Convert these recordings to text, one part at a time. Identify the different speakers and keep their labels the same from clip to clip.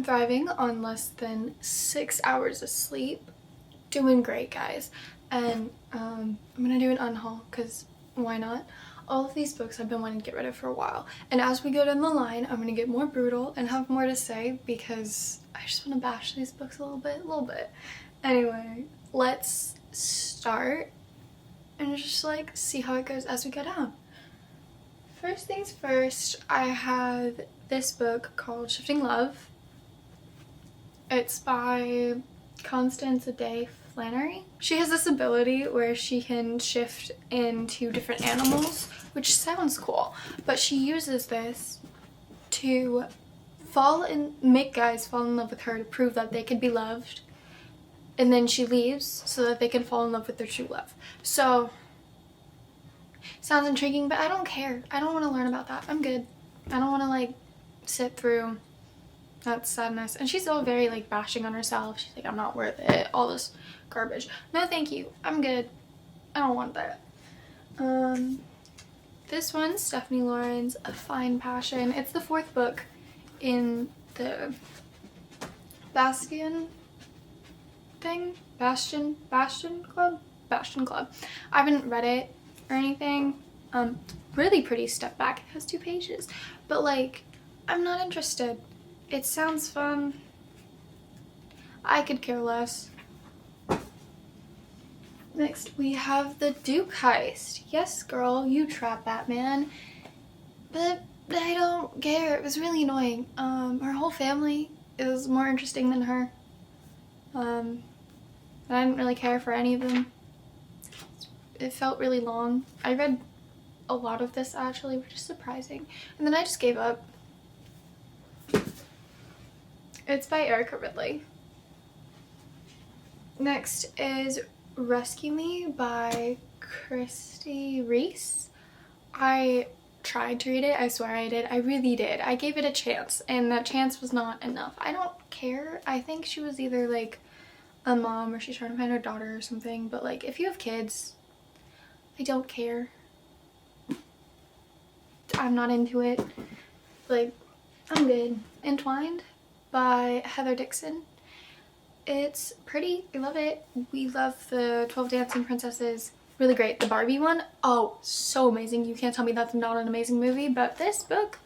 Speaker 1: thriving on less than 6 hours of sleep. Doing great, guys. And I'm gonna do an unhaul because why not? All of these books I've been wanting to get rid of for a while. And as we go down the line, I'm gonna get more brutal and have more to say because I just want to bash these books a little bit. Anyway, let's start and just like see how it goes as we go down. First things first, I have this book called Shifting Love. It's by Constance Day Flannery. She has this ability where she can shift into different animals, which sounds cool, but she uses this to make guys fall in love with her to prove that they can be loved, and then she leaves so that they can fall in love with their true love. So sounds intriguing, but I don't care. I don't want to learn about that. I'm good. I don't want to like sit through that sadness. And she's all very like bashing on herself. She's like, I'm not worth it, all this garbage. No thank you, I'm good. I don't want that. This one, Stephanie Lauren's A Fine Passion. It's the 4th book in the Bastion Club. I haven't read it or anything. Really pretty stuff back. It has 2 pages, but like I'm not interested. It sounds fun. I could care less. Next we have the Duke Heist. Yes girl, you trap Batman. But I don't care. It was really annoying. Her whole family is more interesting than her. I didn't really care for any of them. It felt really long. I read a lot of this actually, which is surprising. And then I just gave up. It's by Erica Ridley. Next is Rescue Me by Christy Reese. I tried to read it. I swear I did. I really did. I gave it a chance and that chance was not enough. I don't care. I think she was either like a mom or she's trying to find her daughter or something, but like if you have kids, I don't care. I'm not into it. Like, I'm good. Entwined by Heather Dixon. It's pretty. I love it. We love the 12 Dancing Princesses. Really great. The Barbie one, oh, so amazing. You can't tell me that's not an amazing movie, but this book,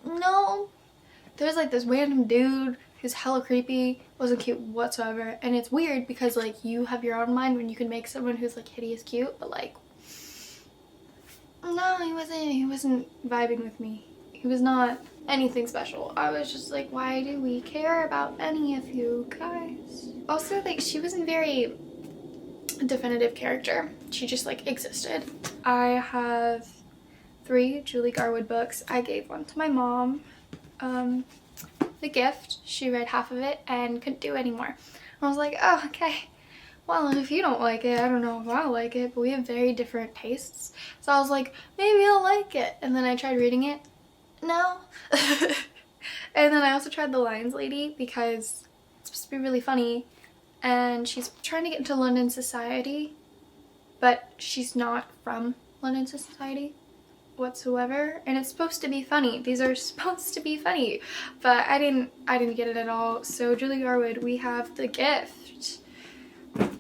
Speaker 1: no. There's like this random dude who's hella creepy, wasn't cute whatsoever, and it's weird because like you have your own mind when you can make someone who's like hideous cute, but like no, he wasn't vibing with me. He was not anything special. I was just like, why do we care about any of you guys? Also, like, she wasn't very definitive character. She just like existed. I have 3 Julie Garwood books. I gave one to my mom. The Gift, she read half of it and couldn't do anymore. I was like, oh, okay. Well, if you don't like it, I don't know if I'll like it, but we have very different tastes. So I was like, maybe I'll like it. And then I tried reading it. No. And then I also tried The Lions Lady because it's supposed to be really funny. And she's trying to get into London society, but she's not from London society whatsoever, and it's supposed to be funny. These are supposed to be funny, but I didn't get it at all. So Julie Garwood, we have The Gift,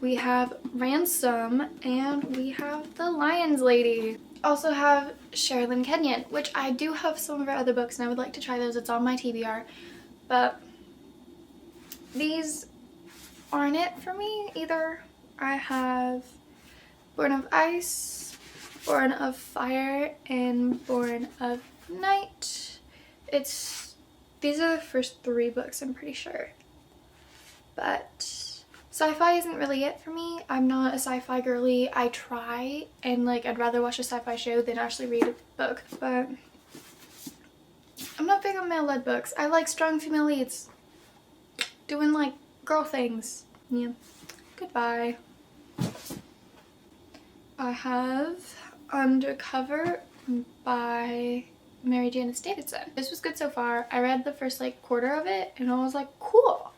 Speaker 1: we have Ransom, and we have The Lions Lady. Also have Sherrilyn Kenyon, which I do have some of her other books and I would like to try those. It's on my TBR, but these aren't it for me either. I have Born of Ice, Born of Fire, and Born of Night. These are the first 3 books, I'm pretty sure. But sci-fi isn't really it for me. I'm not a sci-fi girly. I try, and like I'd rather watch a sci-fi show than actually read a book, but I'm not big on male-led books. I like strong female leads doing like girl things. Yeah. Goodbye. I have Undercover by Mary Janice Davidson. This was good so far. I read the first like quarter of it and I was like, cool.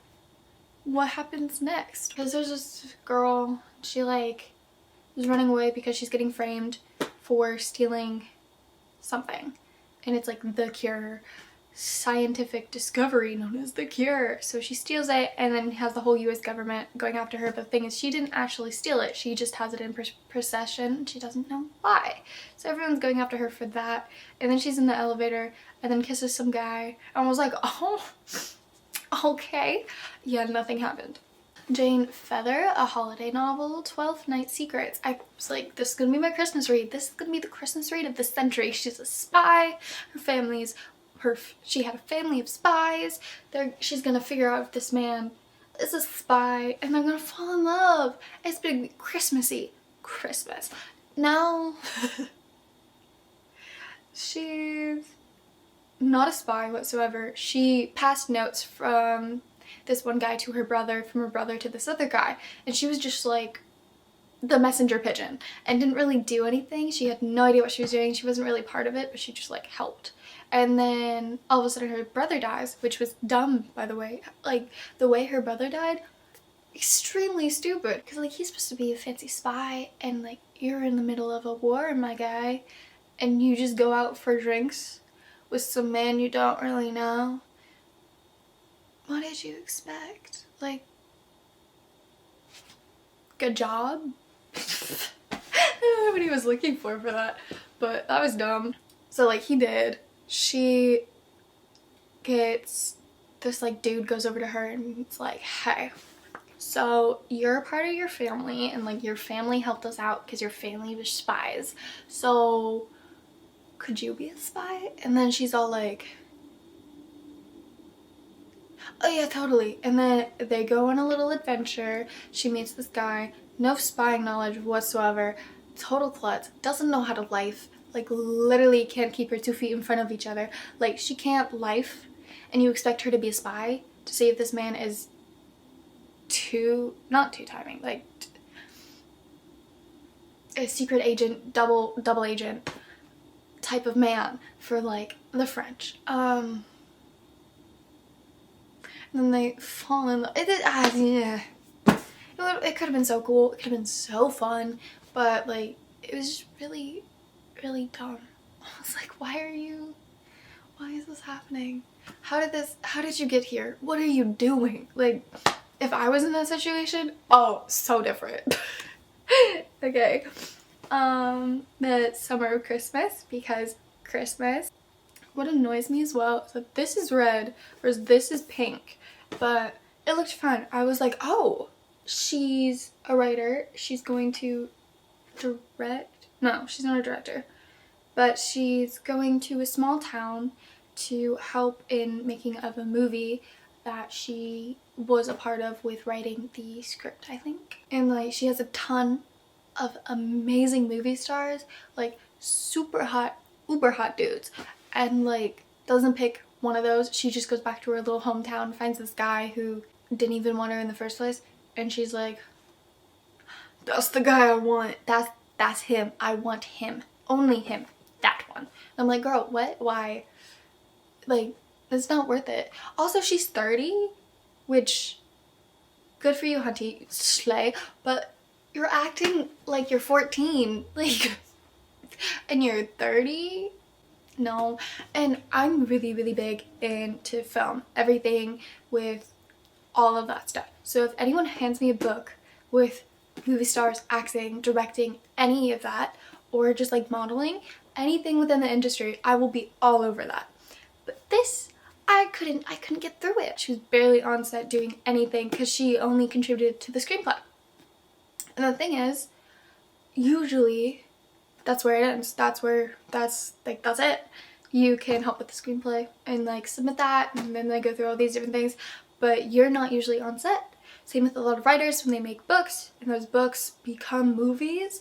Speaker 1: What happens next? Because there's this girl, she like is running away because she's getting framed for stealing something. And it's like The Cure. scientific discovery known as the cure. So she steals it and then has the whole US government going after her. But the thing is, she didn't actually steal it. She just has it in possession. She doesn't know why. So everyone's going after her for that. And then she's in the elevator and then kisses some guy. And I was like, oh, okay. Yeah, nothing happened. Jane Feather, a holiday novel, 12th Night Secrets. I was like, this is gonna be my Christmas read. This is gonna be the Christmas read of the century. She's a spy. She had a family of spies. She's gonna figure out if this man is a spy and they're gonna fall in love. It's been Christmassy. Christmas. Now, she's not a spy whatsoever. She passed notes from this one guy to her brother, from her brother to this other guy, and she was just like the messenger pigeon and didn't really do anything. She had no idea what she was doing. She wasn't really part of it, but she just like helped. And then all of a sudden her brother dies, which was dumb, by the way. Like, the way her brother died, extremely stupid, because like he's supposed to be a fancy spy and like you're in the middle of a war, my guy, and you just go out for drinks with some man you don't really know. What did you expect? Like, good job? I don't know what he was looking for that, but that was dumb. So like he did. She gets, this like dude goes over to her and it's like, hey, so you're a part of your family and like your family helped us out because your family was spies. So could you be a spy? And then she's all like, oh yeah, totally. And then they go on a little adventure. She meets this guy, no spying knowledge whatsoever, total klutz, doesn't know how to life, like literally can't keep her 2 feet in front of each other. Like, she can't life, and you expect her to be a spy to see if this man is not two-timing, like a secret agent, double agent type of man for like the French. And then they fall in love. Yeah. It could have been so cool. It could have been so fun. But like, it was just really, really dumb. I was like, why is this happening? How did you get here? What are you doing? Like, if I was in that situation, oh, so different. Okay. The Summer of Christmas, because Christmas. What annoys me as well is that this is red, whereas this is pink, but it looked fun. I was like, oh, she's a writer. She's going to direct. No, she's not a director, but she's going to a small town to help in making of a movie that she was a part of with writing the script, I think. And like, she has a ton of amazing movie stars, like super hot, uber hot dudes, and like doesn't pick one of those. She just goes back to her little hometown, finds this guy who didn't even want her in the first place, and she's like, that's the guy I want. That's him. I want him. Only him. That one. I'm like, girl, what? Why? Like, it's not worth it. Also, she's 30, which, good for you, hunty, slay, but you're acting like you're 14, like, and you're 30? No. And I'm really, really big into film, everything with all of that stuff. So if anyone hands me a book with movie stars, acting, directing, any of that, or just like modeling, anything within the industry, I will be all over that. But this, I couldn't get through it. She was barely on set doing anything because she only contributed to the screenplay. And the thing is, usually that's where it ends. That's it. You can help with the screenplay and like submit that, and then they go through all these different things, but you're not usually on set. Same with a lot of writers when they make books and those books become movies.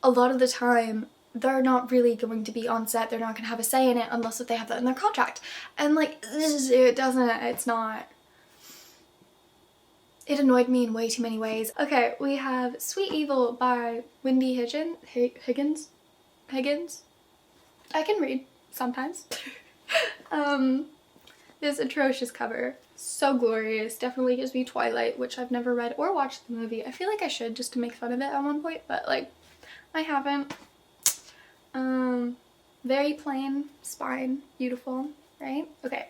Speaker 1: A lot of the time, they're not really going to be on set. They're not going to have a say in it unless if they have that in their contract. And like, it's not. It annoyed me in way too many ways. Okay, we have Sweet Evil by Wendy Higgins. I can read sometimes. This atrocious cover. So glorious. Definitely gives me Twilight, which I've never read or watched the movie. I feel like I should, just to make fun of it at one point, but like, I haven't. Very plain spine. Beautiful. right? Okay,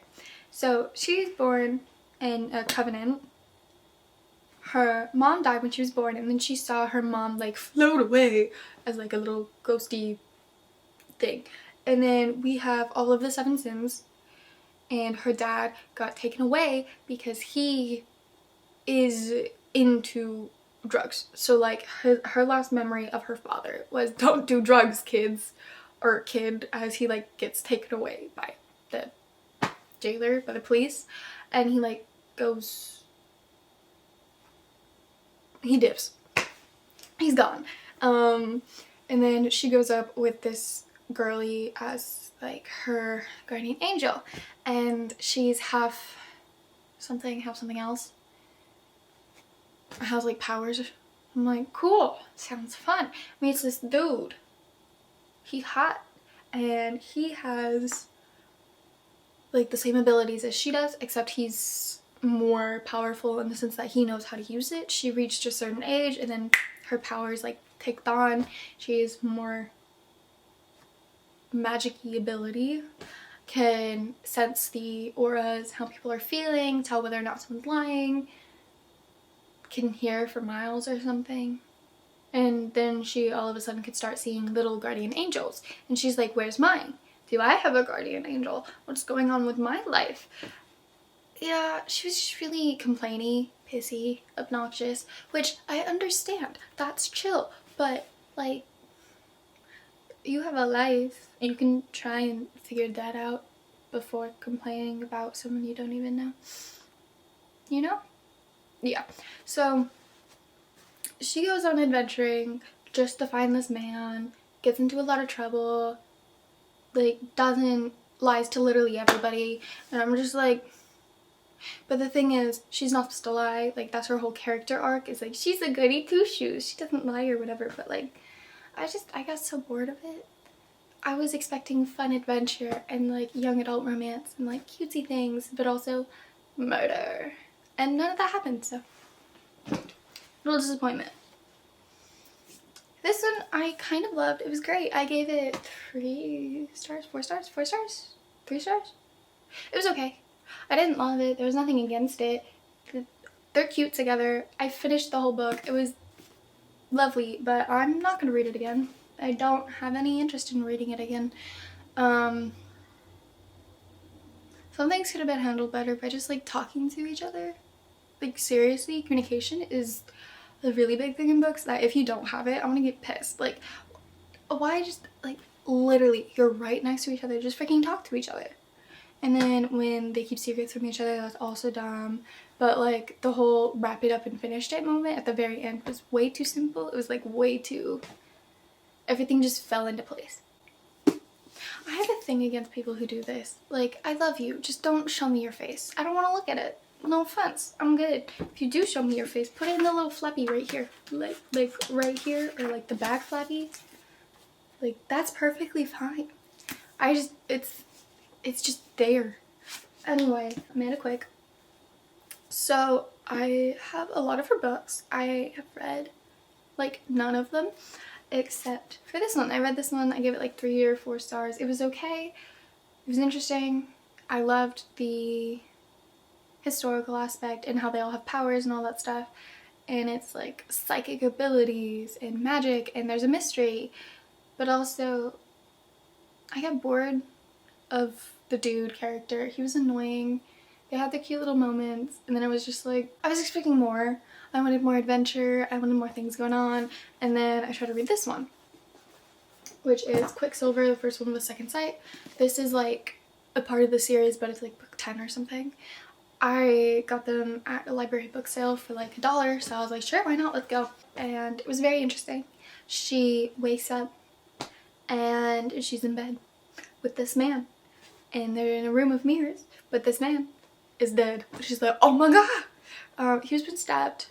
Speaker 1: so she's born in a covenant. Her mom died when she was born, and then she saw her mom like float away as like a little ghosty thing. And then we have all of the 7 sins, and her dad got taken away because he is into drugs. So like her last memory of her father was, don't do drugs, kids, or kid, as he like gets taken away by the jailer, by the police, and he like goes, he dips, he's gone. And then she goes up with this girly as like her guardian angel, and she's half something, half something else, has like powers. I'm like, cool, sounds fun. Meets this dude, he hot, and he has like the same abilities as she does, except he's more powerful in the sense that he knows how to use it. She reached a certain age and then her powers like kicked on. She has more magic-y ability, can sense the auras, how people are feeling, tell whether or not someone's lying, can hear for miles or something. And then she all of a sudden could start seeing little guardian angels, and she's like, where's mine? Do I have a guardian angel? What's going on with my life? Yeah, she was just really complainy, pissy, obnoxious, which I understand. That's chill. But, like, you have a life. You can try and figure that out before complaining about someone you don't even know. You know? Yeah. So, she goes on adventuring just to find this man, gets into a lot of trouble, like, lies to literally everybody, and I'm just like, but the thing is, she's not supposed to lie. Like, that's her whole character arc, is like, she's a goody two-shoes, she doesn't lie or whatever. But like, I got so bored of it. I was expecting fun adventure and like young adult romance and like cutesy things, but also murder, and none of that happened. So, little disappointment. This one I kind of loved. It was great. I gave it 3 stars, 4 stars, 4 stars, 3 stars. It was okay. I didn't love it. There was nothing against it. They're cute together. I finished the whole book. It was lovely, but I'm not going to read it again. I don't have any interest in reading it again. Some things could have been handled better by just like talking to each other. Like, seriously, communication is a really big thing in books that if you don't have it, I'm gonna get pissed. Like, why just, like, literally, you're right next to each other, just freaking talk to each other. And then when they keep secrets from each other, that's also dumb. But like, the whole wrap it up and finished it moment at the very end was way too simple. It was like way too, everything just fell into place. I have a thing against people who do this. Like, I love you, just don't show me your face. I don't want to look at it. No offense, I'm good. If you do show me your face, put it in the little flappy right here. Like right here, or like the back flappy. Like, that's perfectly fine. It's just there. Anyway, I made it quick. So, I have a lot of her books. I have read, like, none of them, except for this one. I read this one, I gave it like 3 or 4 stars. It was okay. It was interesting. I loved the historical aspect and how they all have powers and all that stuff, and it's like psychic abilities and magic, and there's a mystery. But also, I got bored of the dude character. He was annoying. They had the cute little moments, and then it was just like, I was expecting more. I wanted more adventure, I wanted more things going on. And then I tried to read this one, which is Quicksilver. The first one was Second Sight. This is like a part of the series, but it's like book 10 or something. I got them at a library book sale for like $1, so I was like, sure, why not, let's go. And it was very interesting. She wakes up and she's in bed with this man, and they're in a room of mirrors, but this man is dead. She's like, oh my god, he's been stabbed.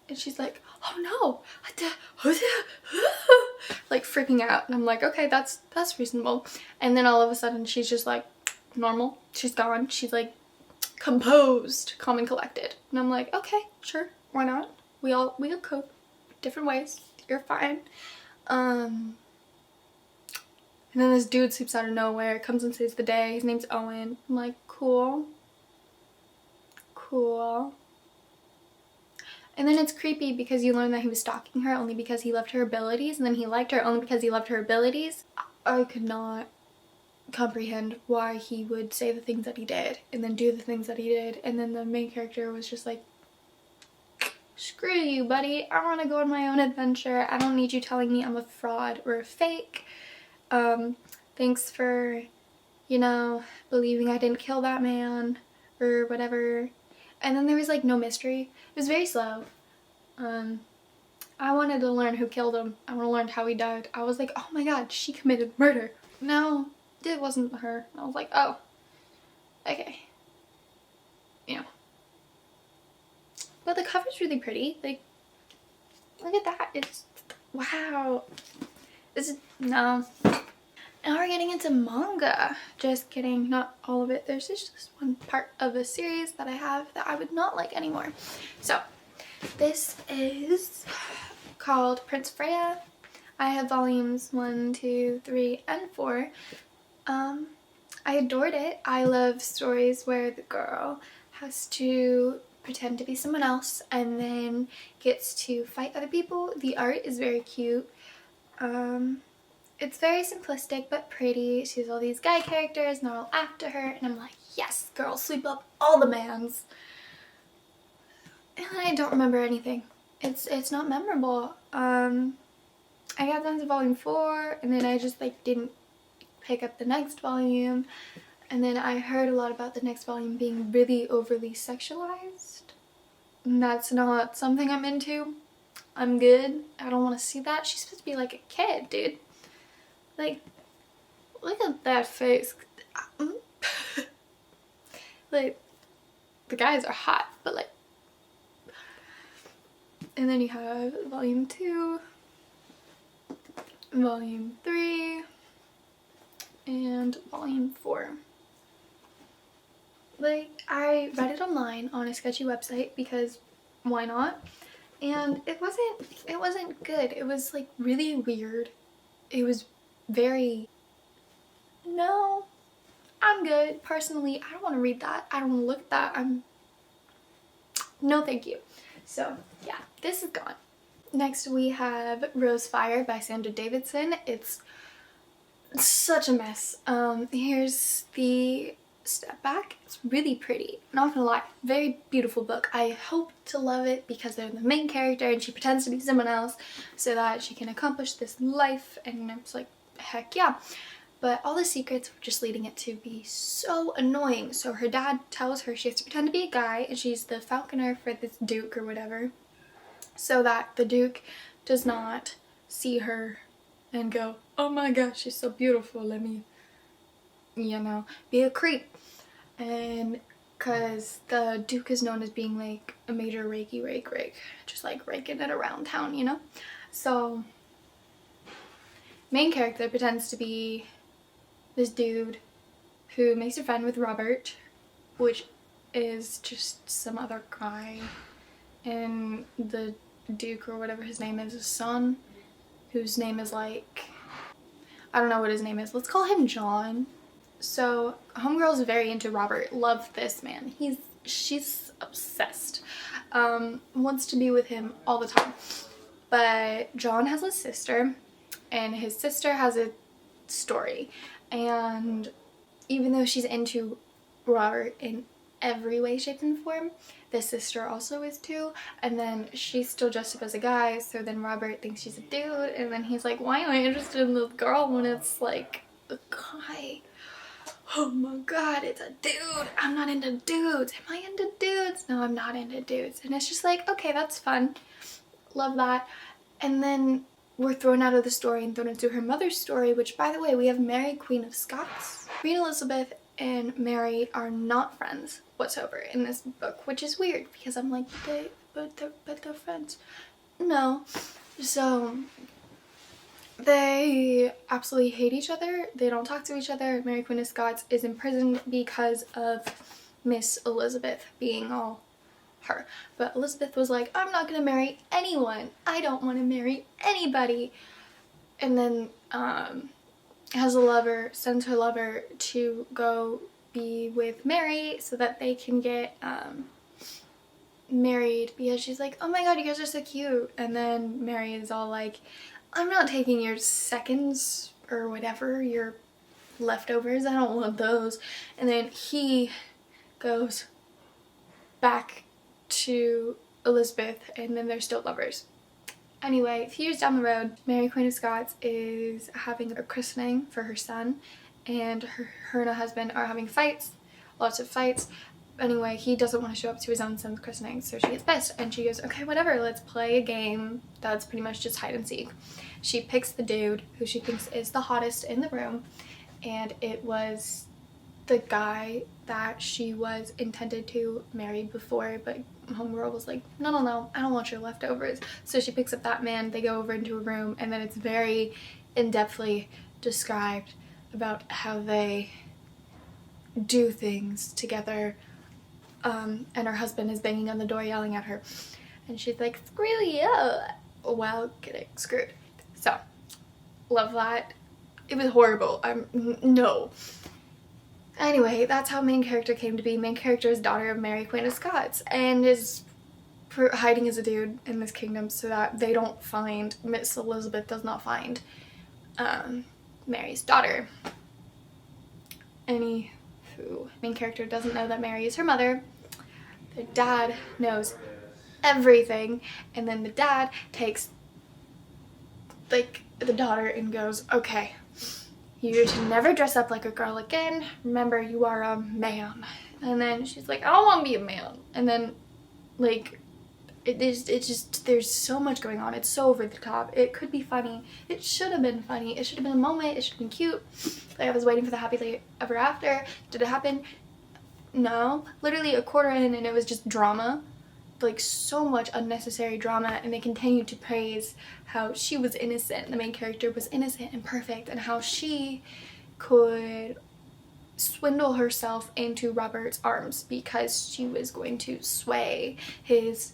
Speaker 1: And she's like, oh no, like freaking out. And I'm like, okay, that's reasonable. And then all of a sudden she's just like normal. She's gone. She's like composed, calm and collected. And I'm like, okay, sure, why not? We'll cope different ways. You're fine. And then this dude sleeps out of nowhere, comes and saves the day. His name's Owen. I'm like, cool. Cool. And then it's creepy because you learn that he was stalking her only because he loved her abilities, and then he liked her only because he loved her abilities. I could not comprehend why he would say the things that he did and then do the things that he did. And then the main character was just like, screw you, buddy. I want to go on my own adventure. I don't need you telling me I'm a fraud or a fake. Thanks for, you know, believing I didn't kill that man or whatever. And then there was like no mystery. It was very slow. I wanted to learn who killed him. I want to learn how he died. I was like, oh my god, she committed murder. No, it wasn't her. I was like, oh, okay. Yeah. But the cover's really pretty. Like, look at that. It's, wow. This is, no. Now we're getting into manga. Just kidding, not all of it. There's just this one part of a series that I have that I would not like anymore. So, this is called Prince Freya. I have volumes 1, 2, 3, and 4. I adored it. I love stories where the girl has to pretend to be someone else and then gets to fight other people. The art is very cute. It's very simplistic but pretty. She has all these guy characters and they're all after her, and I'm like, yes, girl, sweep up all the mans. And I don't remember anything. It's not memorable. I got down to volume 4 and then I just like didn't pick up the next volume, and then I heard a lot about the next volume being really overly sexualized. And that's not something I'm into. I'm good. I don't want to see that. She's supposed to be like a kid, dude. Like, look at that face. Like, the guys are hot, but like. And then you have volume 2, volume 3, and volume 4. Like, I read it online on a sketchy website because why not? And it wasn't good. It was like really weird. It was very, no, I'm good. Personally, I don't want to read that. I don't want to look at that. No thank you. So yeah, this is gone. Next we have Rosefire by Sandra Davidson. It's such a mess. Here's the step back. It's really pretty, not gonna lie. Very beautiful book. I hope to love it because they're the main character and she pretends to be someone else so that she can accomplish this life, and it's like, heck yeah. But all the secrets were just leading it to be so annoying. So her dad tells her she has to pretend to be a guy and she's the falconer for this duke or whatever, so that the duke does not see her and go, oh my gosh, she's so beautiful, let me, you know, be a creep. And because the duke is known as being like a major rake, just like raking it around town, you know. So main character pretends to be this dude who makes a friend with Robert, which is just some other guy, and the duke or whatever his name is, his son, whose name is like, I don't know what his name is, let's call him John. So homegirl's very into Robert, loves this man, she's obsessed, wants to be with him all the time. But John has a sister, and his sister has a story, and even though she's into Robert in every way, shape, and form, the sister also is too, and then she's still dressed up as a guy, so then Robert thinks she's a dude, and then he's like, why am I interested in this girl when it's like a guy? Oh my god, it's a dude. I'm not into dudes. Am I into dudes? No, I'm not into dudes. And it's just like, okay, that's fun. Love that. And then we're thrown out of the story and thrown into her mother's story, which, by the way, we have Mary, Queen of Scots. Queen Elizabeth and Mary are not friends whatsoever in this book, which is weird because I'm like, but they're friends. No. So they absolutely hate each other. They don't talk to each other. Mary, Queen of Scots is imprisoned because of Miss Elizabeth being all her. But Elizabeth was like, I'm not gonna marry anyone. I don't want to marry anybody. And then has a lover, sends her lover to go be with Mary so that they can get married, because she's like, oh my god, you guys are so cute. And then Mary is all like, I'm not taking your seconds or whatever, your leftovers, I don't want those. And then he goes back to Elizabeth, and then they're still lovers. Anyway, a few years down the road, Mary Queen of Scots is having a christening for her son, and her and her husband are having fights, lots of fights. Anyway, he doesn't want to show up to his own son's christening, so she gets pissed, and she goes, okay, whatever, let's play a game that's pretty much just hide and seek. She picks the dude who she thinks is the hottest in the room, and it was the guy that she was intended to marry before, but homegirl was like, no, I don't want your leftovers. So she picks up that man, they go over into a room, and then it's very in-depthly described about how they do things together, and her husband is banging on the door yelling at her, and she's like, screw you, while getting screwed. So, love that. It was horrible. No. Anyway, that's how main character came to be. Main character is daughter of Mary Queen of Scots, and is hiding as a dude in this kingdom so that they don't find, Miss Elizabeth does not find Mary's daughter. Anywho, main character doesn't know that Mary is her mother. The dad knows everything, and then the dad takes like the daughter and goes, okay, you should never dress up like a girl again. Remember, you are a man. And then she's like, I don't want to be a man. And then, like, it's just, there's so much going on. It's so over the top. It could be funny. It should have been funny. It should have been a moment. It should have been cute. Like, I was waiting for the happily ever after. Did it happen? No. Literally a quarter in, and it was just drama. Like, so much unnecessary drama, and they continued to praise how she was innocent, the main character was innocent and perfect, and how she could swindle herself into Robert's arms because she was going to sway his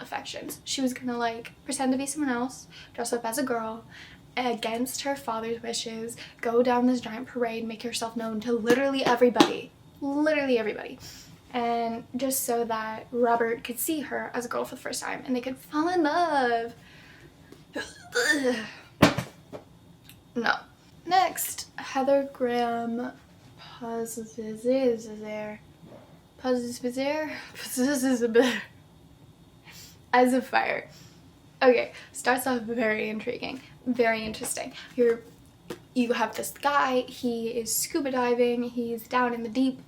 Speaker 1: affections. She was gonna like pretend to be someone else, dress up as a girl against her father's wishes, go down this giant parade, make herself known to literally everybody, and just so that Robert could see her as a girl for the first time and they could fall in love. No. Next, Heather Graham as a fire. Okay, starts off very intriguing, very interesting. You have this guy, he is scuba diving, he's down in the deep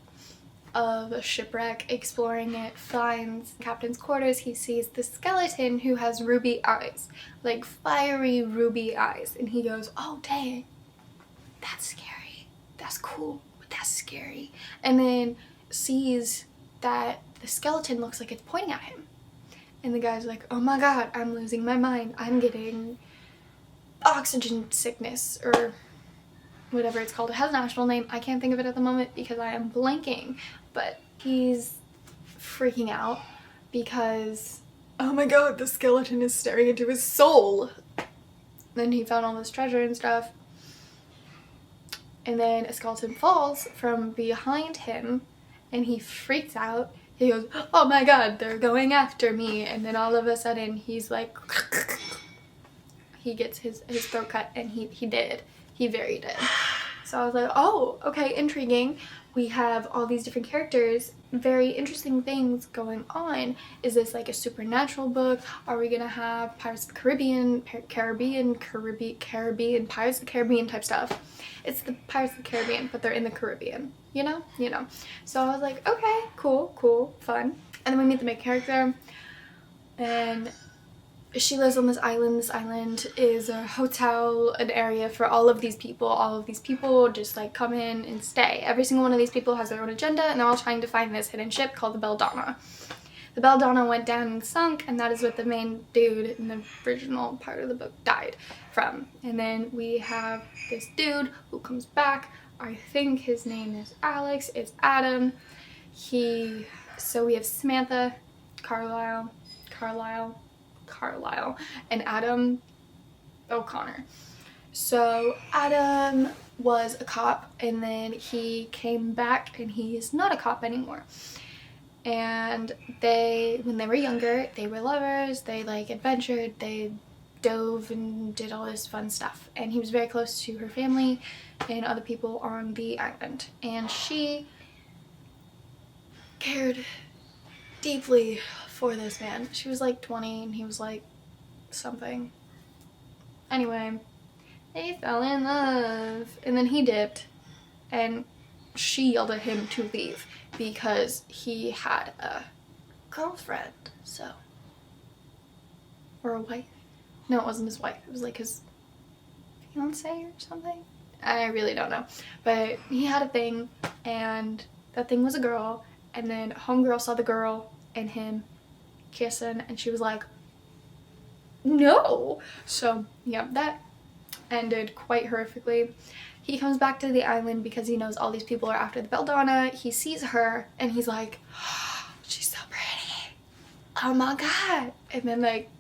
Speaker 1: of a shipwreck, exploring it, finds captain's quarters. He sees the skeleton who has ruby eyes, like fiery ruby eyes, and he goes, oh dang, that's scary, that's cool, but that's scary. And then sees that the skeleton looks like it's pointing at him, and the guy's like, oh my god, I'm losing my mind, I'm getting oxygen sickness, or whatever it's called. It has an actual name, I can't think of it at the moment because I am blanking, but he's freaking out because, oh my god, the skeleton is staring into his soul. Then he found all this treasure and stuff, and then a skeleton falls from behind him and he freaks out. He goes, oh my god, they're going after me. And then all of a sudden he's like, he gets his throat cut, and he very did. So I was like, oh, okay, intriguing. We have all these different characters, very interesting things going on. Is this like a supernatural book? Are we gonna have Pirates of the Caribbean, Pirates of the Caribbean type stuff? It's the Pirates of the Caribbean, but they're in the Caribbean, you know? So I was like, okay, cool, fun. And then we meet the main character, and she lives on this island. This island is a hotel, an area for all of these people. All of these people just like come in and stay. Every single one of these people has their own agenda, and they're all trying to find this hidden ship called the Belladonna. The Belladonna went down and sunk, and that is what the main dude in the original part of the book died from. And then we have this dude who comes back. I think his name is Alex. It's Adam. So we have Samantha, Carlisle, and Adam O'Connor. So Adam was a cop, and then he came back and he's not a cop anymore. And when they were younger, they were lovers, they like adventured, they dove and did all this fun stuff. And he was very close to her family and other people on the island. And she cared deeply for this man. She was like 20 and he was like something. Anyway, they fell in love. And then he dipped and she yelled at him to leave because he had a girlfriend, so. Or a wife. No, it wasn't his wife. It was like his fiance or something. I really don't know. But he had a thing, and that thing was a girl, and then homegirl saw the girl and him kissing, and she was like, no! So, yeah, that ended quite horrifically. He comes back to the island because he knows all these people are after the Belladonna. He sees her, and he's like, oh, she's so pretty. Oh my god. And then, like,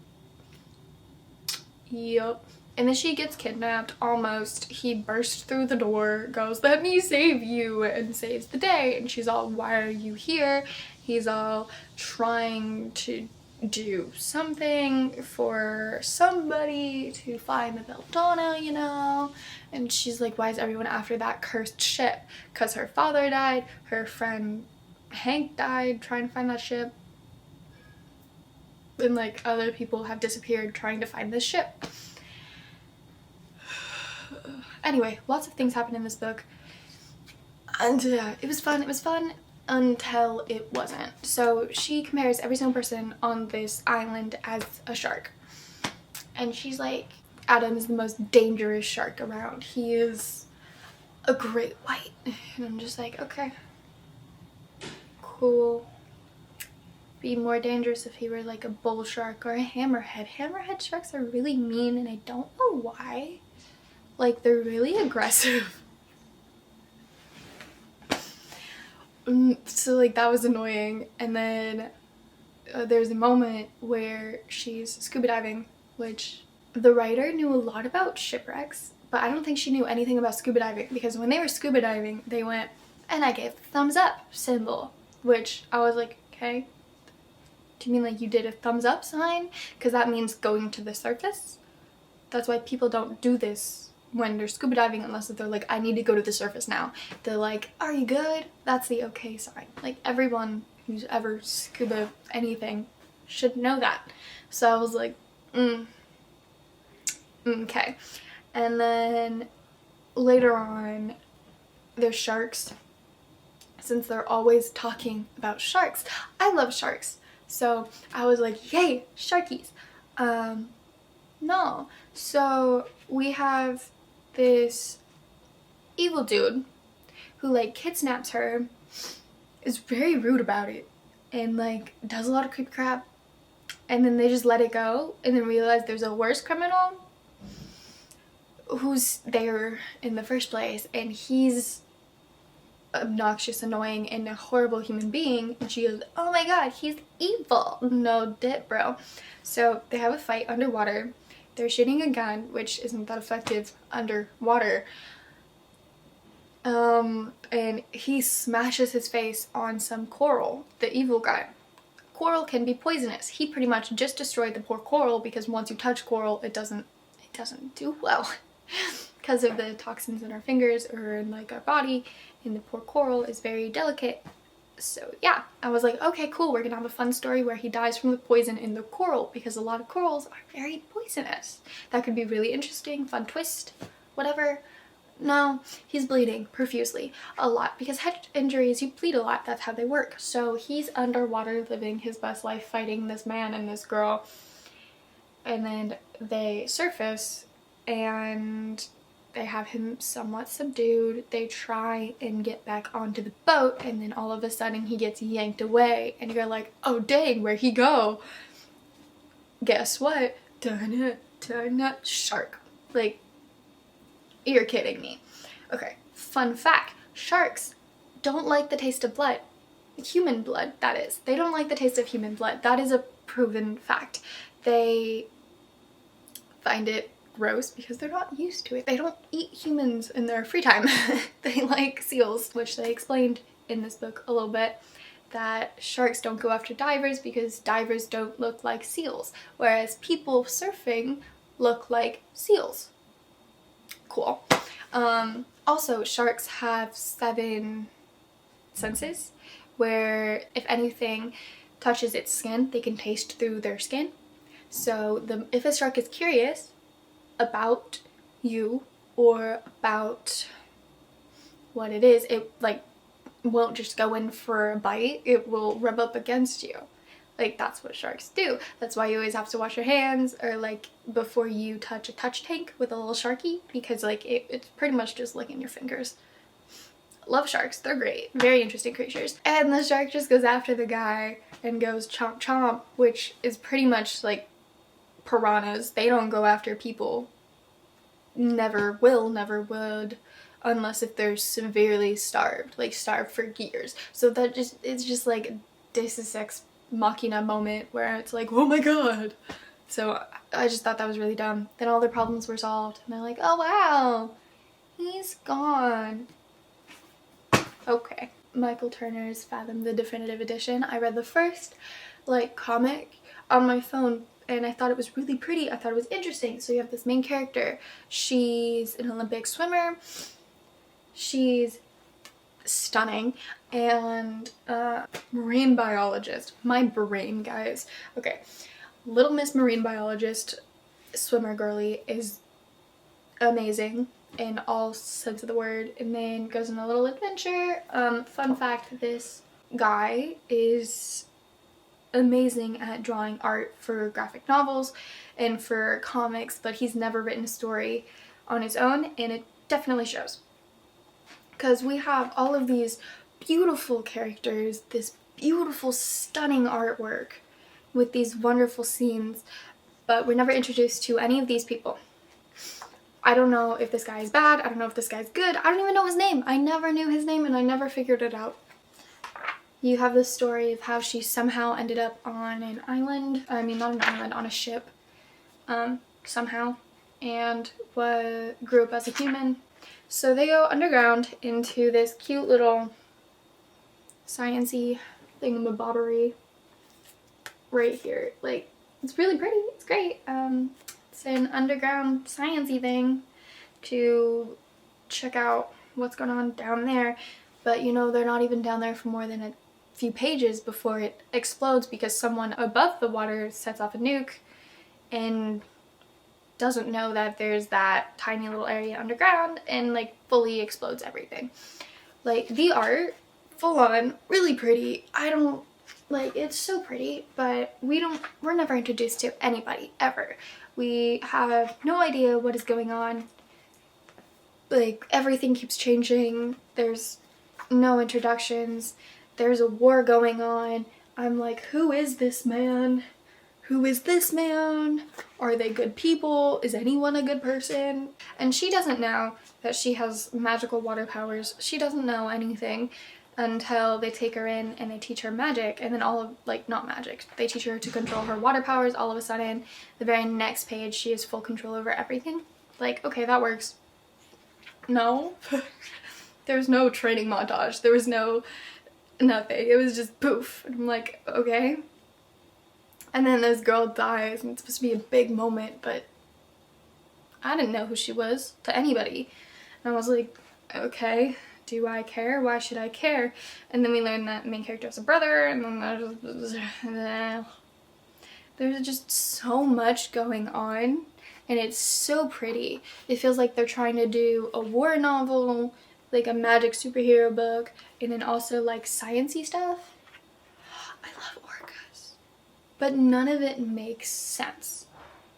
Speaker 1: yep. And then she gets kidnapped, almost. He bursts through the door, goes, let me save you, and saves the day. And she's all, why are you here? He's all trying to do something for somebody to find the Belladonna, you know? And she's like, why is everyone after that cursed ship? Because her father died, her friend Hank died trying to find that ship. And like other people have disappeared trying to find this ship. Anyway, lots of things happen in this book. And it was fun until it wasn't. So she compares every single person on this island as a shark. And she's like, Adam is the most dangerous shark around. He is a great white. And I'm just like, okay, cool. Be more dangerous if he were like a bull shark or a hammerhead. Hammerhead sharks are really mean and I don't know why. Like, they're really aggressive. So like that was annoying. And then there's a moment where she's scuba diving, which the writer knew a lot about shipwrecks, but I don't think she knew anything about scuba diving, because when they were scuba diving they went, and I gave the thumbs up symbol, which I was like, okay, do you mean like you did a thumbs up sign? Because that means going to the surface. That's why people don't do this when they're scuba diving unless they're like, I need to go to the surface now. They're like, are you good? That's the okay sign. Like, everyone who's ever scuba anything should know that. So I was like, okay. And then later on, there's sharks. Since they're always talking about sharks, I love sharks. So I was like, yay, sharkies. No. So we have this evil dude who like kidnaps her, is very rude about it, and like does a lot of creep crap, and then they just let it go and then realize there's a worse criminal who's there in the first place, and he's obnoxious, annoying, and a horrible human being. And she goes, oh my god, he's evil. No dip, bro. So they have a fight underwater. They're shooting a gun, which isn't that effective underwater. And he smashes his face on some coral, the evil guy. Coral can be poisonous. He pretty much just destroyed the poor coral, because once you touch coral, it doesn't do well because of the toxins in our fingers or in like our body, and the poor coral is very delicate. So yeah, I was like, okay, cool, we're gonna have a fun story where he dies from the poison in the coral, because a lot of corals are very poisonous. That could be really interesting, fun twist, whatever. No, he's bleeding profusely a lot, because head injuries, you bleed a lot, that's how they work. So he's underwater living his best life fighting this man and this girl, and then they surface and they have him somewhat subdued. They try and get back onto the boat, and then all of a sudden he gets yanked away, and you're like, oh dang, where'd he go? Guess what? Turn up, shark. Like, you're kidding me. Okay, fun fact. Sharks don't like the taste of blood. Human blood, that is. They don't like the taste of human blood. That is a proven fact. They find it gross because they're not used to it. They don't eat humans in their free time. They like seals, which they explained in this book a little bit, that sharks don't go after divers because divers don't look like seals, whereas people surfing look like seals. Cool. Also, sharks have 7 senses, where if anything touches its skin, they can taste through their skin. So if a shark is curious about you or about what it is, it like won't just go in for a bite, it will rub up against you. Like, that's what sharks do. That's why you always have to wash your hands, or like before you touch a touch tank with a little sharky, because like it's pretty much just licking your fingers. Love sharks, they're great, very interesting creatures. And the shark just goes after the guy and goes chomp chomp, which is pretty much like piranhas. They don't go after people. Never will, never would, unless if they're severely starved, like starved for years. So that just, it's just like Deus Ex Machina moment where it's like, oh my god. So I just thought that was really dumb. Then all their problems were solved and I'm like, oh wow, he's gone. Okay. Michael Turner's Fathom, the definitive edition. I read the first like comic on my phone and I thought it was really pretty. I thought it was interesting. So you have this main character. She's an Olympic swimmer. She's stunning, and marine biologist. My brain, guys. Okay, Little Miss Marine Biologist, swimmer girly, is amazing in all sense of the word, and then goes on a little adventure. Fun fact, this guy is amazing at drawing art for graphic novels and for comics, but he's never written a story on his own, and it definitely shows. Because we have all of these beautiful characters, this beautiful, stunning artwork with these wonderful scenes, but we're never introduced to any of these people. I don't know if this guy is bad, I don't know if this guy's good, I don't even know his name. I never knew his name and I never figured it out. You have the story of how she somehow ended up on an island, I mean not an island, on a ship, somehow, and grew up as a human. So they go underground into this cute little science-y thingamabobbery right here. Like, it's really pretty, it's great. It's an underground science-y thing to check out what's going on down there. But you know, they're not even down there for more than a few pages before it explodes because someone above the water sets off a nuke and doesn't know that there's that tiny little area underground and like fully explodes everything. Like, the art, full on, really pretty. I don't, like, it's so pretty, but we're never introduced to anybody, ever. We have no idea what is going on. Like, everything keeps changing. There's no introductions. There's a war going on. I'm like, who is this man? Who is this man? Are they good people? Is anyone a good person? And she doesn't know that she has magical water powers. She doesn't know anything until they take her in and they teach her magic, and then all of, like, not magic, they teach her to control her water powers. All of a sudden, the very next page, she has full control over everything. Like, okay, that works. No. There's no training montage. There was nothing. It was just poof. And I'm like, okay. And then this girl dies, and it's supposed to be a big moment, but I didn't know who she was to anybody. And I was like, okay, do I care? Why should I care? And then we learned that main character has a brother, and then there's just so much going on, and it's so pretty. It feels like they're trying to do a war novel, like a magic superhero book, and then also like science-y stuff. I love orcas. But none of it makes sense.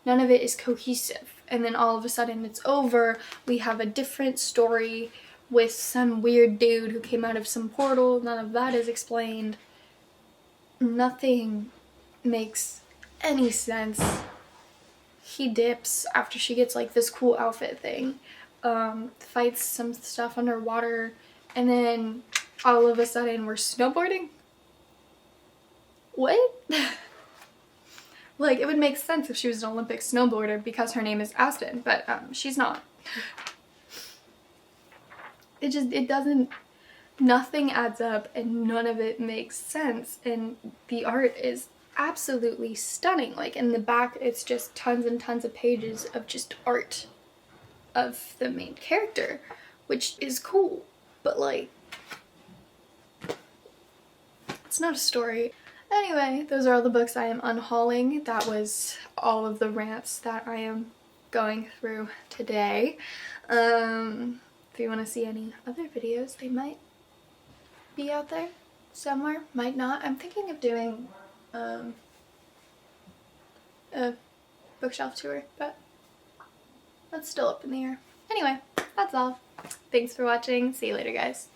Speaker 1: None of it is cohesive. And then all of a sudden it's over. We have a different story with some weird dude who came out of some portal. None of that is explained. Nothing makes any sense. He dips after she gets like this cool outfit thing. Fights some stuff underwater. And then all of a sudden we're snowboarding? What? Like, it would make sense if she was an Olympic snowboarder because her name is Aspen, but she's not. It doesn't, nothing adds up and none of it makes sense, and the art is absolutely stunning. Like, in the back it's just tons and tons of pages of just art of the main character, which is cool, but like, it's not a story. Anyway, those are all the books I am unhauling. That was all of the rants that I am going through today. If you want to see any other videos, they might be out there somewhere, might not. I'm thinking of doing a bookshelf tour, but that's still up in the air. Anyway, that's all. Thanks for watching. See you later, guys.